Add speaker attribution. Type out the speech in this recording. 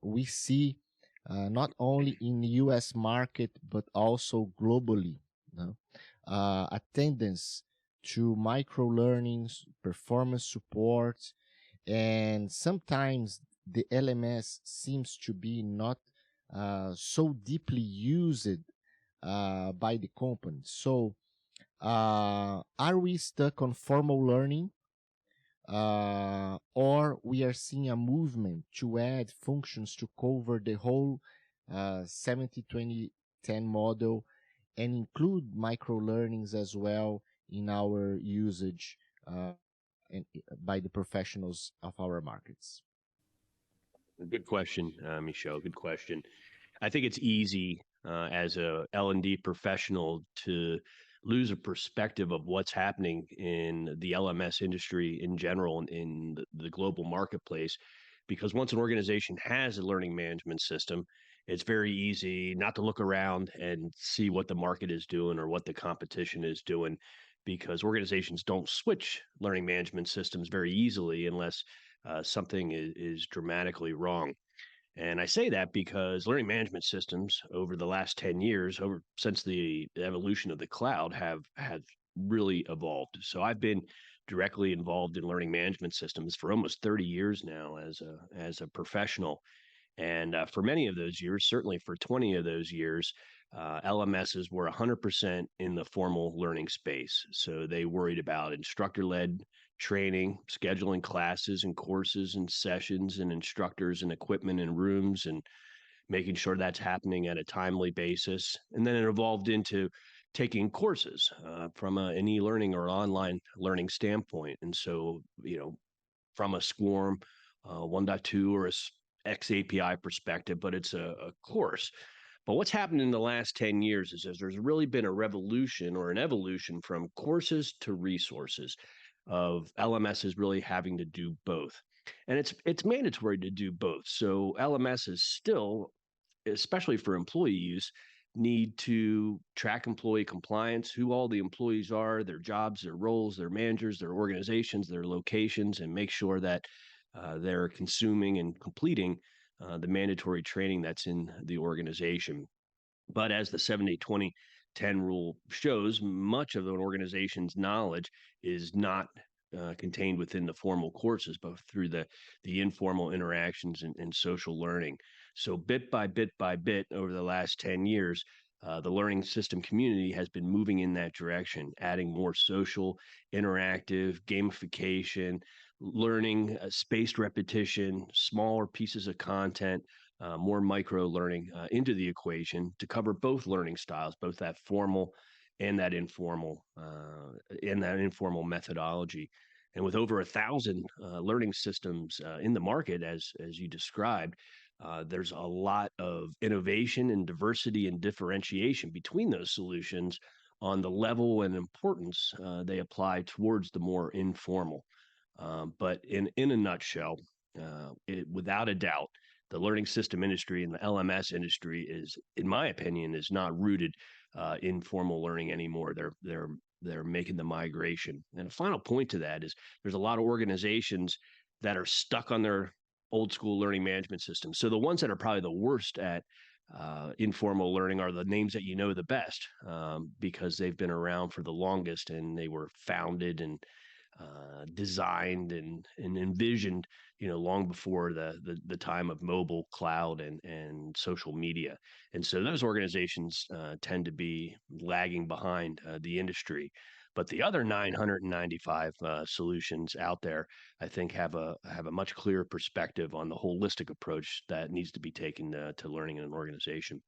Speaker 1: we see not only in the U.S. market but also globally, a tendency to micro learnings, performance support, and sometimes the LMS seems to be not so deeply used by the company. So, are we stuck on formal learning, or we are seeing a movement to add functions to cover the whole 70-20-10 model and include micro learnings as well in our usage and by the professionals of our markets?
Speaker 2: Good question, Michel. Good question. I think it's easy as a L&D professional to lose a perspective of what's happening in the LMS industry in general and in the global marketplace. Because once an organization has a learning management system, it's very easy not to look around and see what the market is doing or what the competition is doing, because organizations don't switch learning management systems very easily unless something is dramatically wrong. And I say that because learning management systems over the last 10 years, since the evolution of the cloud, have really evolved. So I've been directly involved in learning management systems for almost 30 years now as a professional. And for many of those years, certainly for 20 of those years, LMSs were 100% in the formal learning space. So they worried about instructor-led training, scheduling classes and courses and sessions and instructors and equipment and rooms and making sure that's happening at a timely basis. And then it evolved into taking courses from an e-learning or online learning standpoint. And so, from a SCORM 1.2 or a XAPI perspective, but it's a course. But what's happened in the last 10 years is there's really been a revolution or an evolution from courses to resources, of LMSs really having to do both. And it's mandatory to do both. So LMSs still, especially for employee use, need to track employee compliance, who all the employees are, their jobs, their roles, their managers, their organizations, their locations, and make sure that they're consuming and completing the mandatory training that's in the organization. But as the 70-20-10 rule shows, much of an organization's knowledge is not contained within the formal courses, but through the informal interactions and social learning. So bit by bit by bit over the last 10 years, the learning system community has been moving in that direction, adding more social, interactive, gamification, learning, spaced repetition, smaller pieces of content, more micro learning into the equation to cover both learning styles, both that formal and that informal methodology. And with over 1,000 learning systems in the market, as you described, there's a lot of innovation and diversity and differentiation between those solutions on the level and importance they apply towards the more informal. But in a nutshell, without a doubt, the learning system industry and the LMS industry is, in my opinion, is not rooted in formal learning anymore. They're making the migration. And a final point to that is there's a lot of organizations that are stuck on their old school learning management systems. So the ones that are probably the worst at informal learning are the names that you know the best, because they've been around for the longest and they were founded and designed and envisioned, long before the time of mobile, cloud, and social media. And so those organizations tend to be lagging behind the industry. But the other 995 solutions out there, I think, have a much clearer perspective on the holistic approach that needs to be taken to learning in an organization.